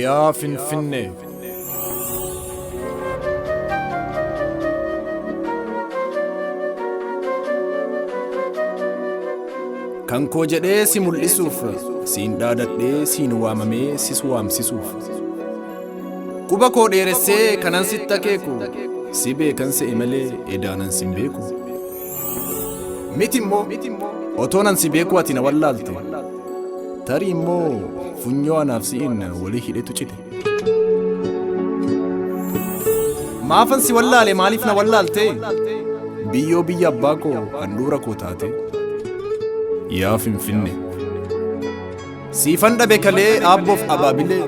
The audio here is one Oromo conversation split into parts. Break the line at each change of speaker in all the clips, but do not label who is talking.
yaa Finfinnee. Kan koo jedhee si mul'isuuf, siin dhaadadhee siin waamamee sis waamsisuuf. Quba koo dheeressee kanan sitti akeeku, si beekan se'e malee edaanan sin beeku. Miti immoo otoo nan si beeku ati na wallaalte, tarii immoo funyoo anaaf si'in walii hidhetu cite. Maafan si wallaale maaliif na wallaalte? Biyyoo biyya abbaa koo handhuura koo taate. Yaa Finfinnee. Siifan dhabe kalee aabboof abaabilee,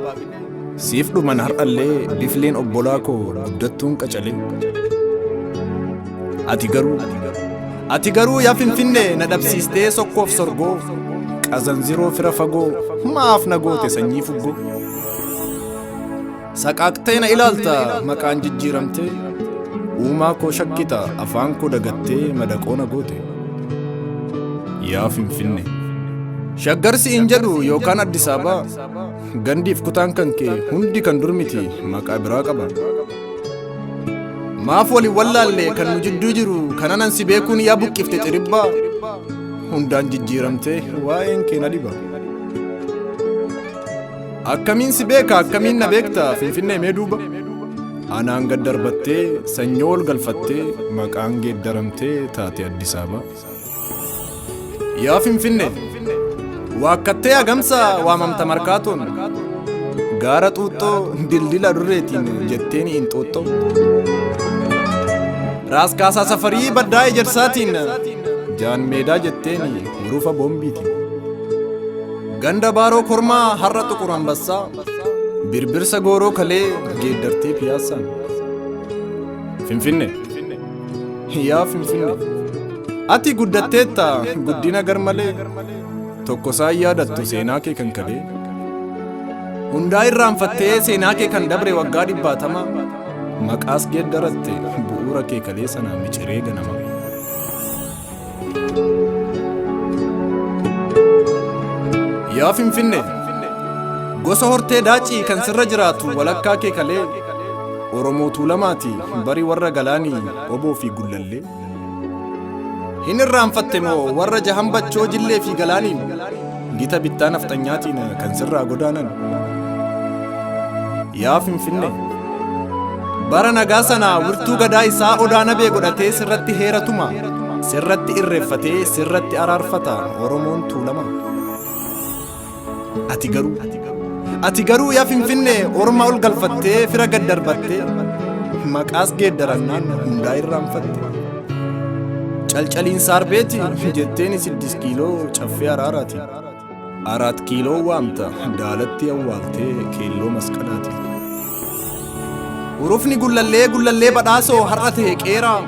siif dhuman har'allee bifleen obbolaa koo guddattuun qacalee. Ati garuu yaa Finfinnee na dhabsiistee sokkoof sorgoo, qazanziroo fira fagoo maaf na goote sanyii fuggoo. Saqaaqtee na ilaalta maqaan jijjiiramtee, uumaa koo shakkita afaan koo dagattee madaqoo na goote. Yaa Finfinnee. Shaggarsi hin jedhu yookaan Addis Ababaa, gandiif kutaan kan kee hundi kan durmiti maqaa biraa qaba. Maaf waliin wallaalle kan nu jidduu jiru kananan si beekuun yaa buqqifte xiribbaa, hundaan jijjiiramtee waa'een kee na dhiba. Akkamiin si beeka akkamiin na beekta Finfinnee mee duuba? Anaan gad darbattee sanyoo ol galfattee maqaan geeddaramtee taate Addis Ababaa. Yaa Finfinnee. Waakkattee agamsa waamamta markaatoon, gaara xuuxxoo dildila durreetiin jetteen inxooxxoo. Raaskaasaa safarii baddaa ejersaatiin, jaan meedaa jetteen hurufa boombiitiin. Ganda baaroo kormaa har'a xuqur ambassaa, birbirsa gooroo kalee geeddartee piyaassaan. Finfinnee. Yaa Finfinnee. Ati guddatteetta guddina garmalee, tokkosaan yaadattu seenaa kee kan kalee. Hundaa irraanfattee seenaa kee kan dabre waggaa 70, maqaas geeddaratte bu'uura kee kalee sanaa miciree ganama. Yaa Finfinnee. Gosa hortee daacii kan sirra jiraatu walakkaa kee kalee, Oromoo Tuulamaati bari warra galaanii oboo fi gullallee. Hin irraanfatte moo warra jahambachoo jillee fi galaaniin, gita bittaa nafxanyaatiin kan sirraa godaanan. Yaa Finfinnee. Bara nagaa sanaa wirtuu gadaa isaa odaanabee godhatee sirratti heeratuma, sirratti irreeffatee sirratti araarfata Oromoon Tuulamaa. Ati garuu yaa Finfinnee orma ol galfattee fira gad darbattee, maqaas geeddarannaan hundaa irraanfatte. Calcaliin saarbeeti jetteen 6 kiiloo caffee araaraati, 4 kiiloo waamta daalatti awwaaltee keelloo masqalaati. Urufni gullallee badhaasoo har'a ta'e qeeraa,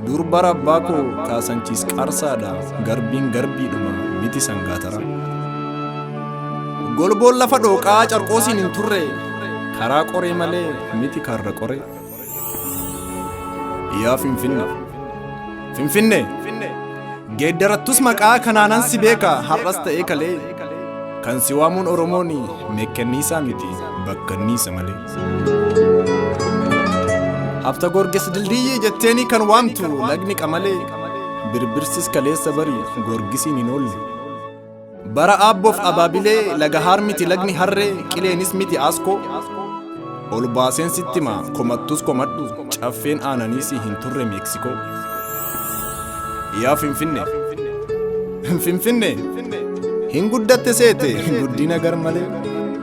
dur bara abbaa koo kaasanchiis qaarsaadha garbiin garbiidhuma miti sangaatara. Golboon lafa dhooqaa carqoosiin hin turre, karaa qoree malee miti karra qoree. Yaa Finfinnee. Finfinnee. Geeddarattus maqaa kanaanan si beeka har'as ta'ee kalee, kan si waamuun Oromoon meekkanniisaa miti bakkanniisa malee. Hafta Gorgis dildiyyii jetteeni kan waamtu lagni qamalee, birbirsis kaleessa bari Gorgisiin hin oolle. Bara aabboof abaabilee laga haar miti lagni harree, qileenis miti aaskoo. Ol baaseen sittima komattus komadhu caffeen aananiis hin turre Meeksikoo. Yaa Finfinnee. Finfinnee. Hin guddatte seete guddina garmalee,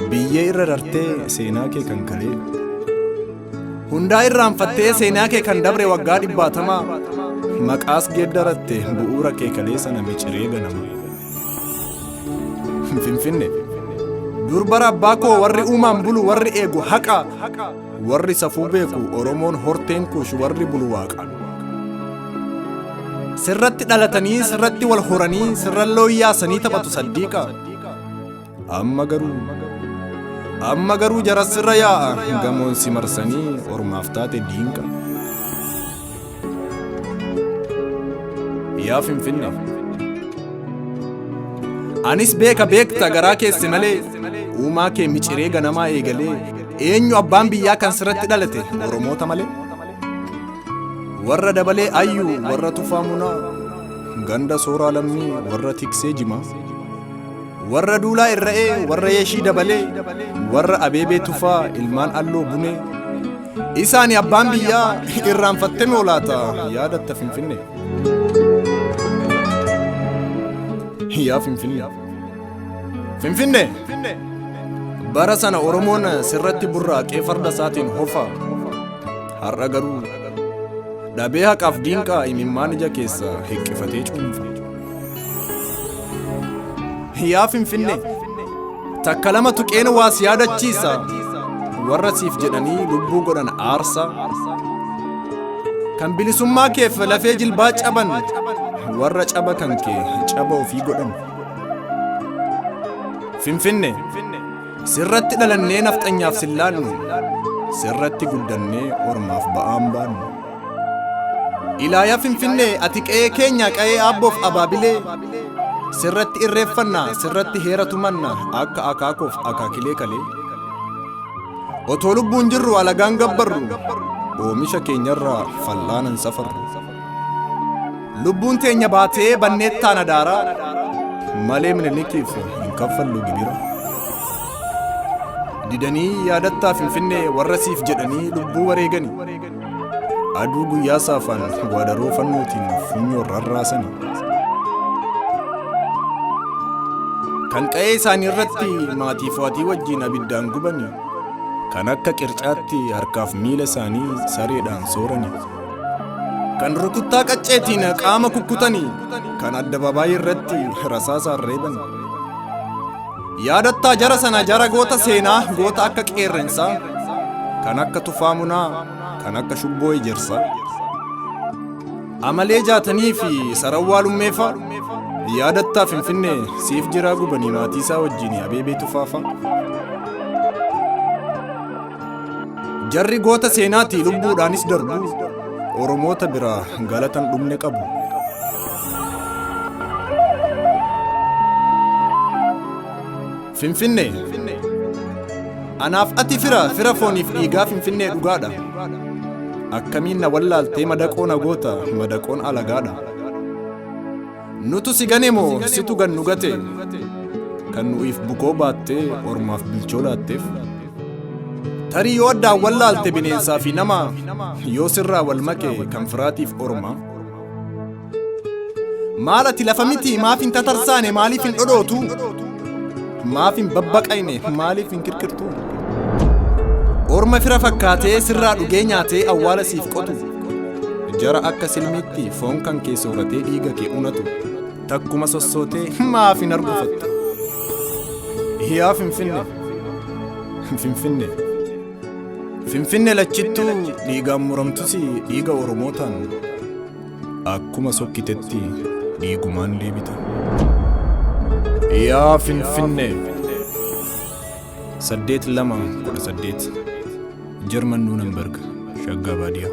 biyyee irra dartee seenaa kee kan kalee. Hundaa irraanfattee seenaa kee kan dabre waggaa 70, maqaas geeddaratte bu'uura kee kalee sana miciree ganama. Finfinnee. Durbara abbaa koo warri uumaan bulu warri eegu haqa warri safuu beeku Oromoon horteen kuush warri bulu waaqa. Sirratti dhalatanii sirratti wal horanii sirralloo yaasanii taphatu saddiiqa. Amma garuu jara sirra yaa'a gamoon si marsanii ormaaf taate diinqa. Yaa Finfinnee anis beekta garaa keessi malee uumaa kee miciree ganamaa eegalee eenyu abbaan biyyaa kan sirratti dhalate Oromoota malee. Warra dabalee ayyuu warra tufaa munaa ganda sooraa lammii warra tiksee jimaa warra duulaa irra'ee warra yeeshii dabalee warra abeebee tufaa ilmaan alloo bunee isaani abbaan biyyaa irraanfattee moolaata yaadatta Finfinnee. Yaa Finfinnee bara sana Oromoon sirratti burraaqee farda isaatiin hofa har'a garuu dhabee haqaaf diinqaa imimmaan ija keessa hiqqifatee cuunfa. Yaa Finfinnee takka lama tuqeen waas yaadachiisa warra siif jedhanii lubbuu godhan aarsa kan bilisummaa keef lafee jilbaa caban warra caba kan kee caba ofii godhan. Finfinnee sirratti dhalannee nafxanyaaf sillaannu sirratti guddannee ormaaf ba'aan baannu. Ilaayaa Finfinnee ati qe'ee keenya qe'ee aabboof abaabilee sirratti irreeffannaa sirratti heera tumanna akka akaakoof akaakilee kalee. Otoo lubbuun jirru alagaan gabbarru oomisha keenyarraa fal'aanan safarru. Lubbuun teenya baatee banneettaan adaaraa malee minilikiif hin kaffallu gibira. Didanii yaadattaa Finfinnee warra siif jedhanii lubbuu wareegani aduu guyyaa saafaan waadaroo fannootiin funyoo rarraasani. Kan qe'ee isaanii irratti maatiif waatii wajjin abiddaan gubani kan akka qircaatti harkaaf miila isaanii sareedhaan soorani. Kan rukuttaa qacceetiin qaama kukkutanii kan addabaabaayii irratti rasaasaan reeban. Yaadattaa jara sana jara goota seenaa goota akka qeerrensaa kan akka tufaa munaa kan akka shubboo ejersaa amalee jaatanii fi sarawwaa lummeefaa. Yaadattaa Finfinnee siif jiraa gubanii maatii isaa wajjin abeebee tufaafa. Jarri goota seenaatii lubbuudhaanis darbu Oromoota biraa galatan dhumne qabu. Finfinnee anaaf ati fira fooniif dhiigaa Finfinnee dhugaadha. Akkamiin na wallaaltee madaqoo na goota madaqoon alagaadha. Nutu si gane moo situ gan nu gate kan nu'iif bukoo baattee ormaaf bilchoo laatteef. Tarii yoo addaan wallaalte bineensaa fi nama yoo sirraa wal make kan firaatiif ormaa. Maal ati lafa miti maaf hin tatarsaane maaliif hin dhodhootu maaf hin babbaqayne maaliif hin kirkirtu. Orma fira fakkaatee sirraa dhugee nyaatee awwaala siif qotu jara akka silmiitti foon kan kee sooratee dhiiga kee unatu takkuma sossootee maaf hin argufattu. Yaa Finfinnee lachittuu dhiigaan muramtus dhiiga Oromootaan akkuma sokkitetti dhiigumaan deebita. Yaa Finfinnee 8/2/18 Jarman Nunenberg Shaga Badiya.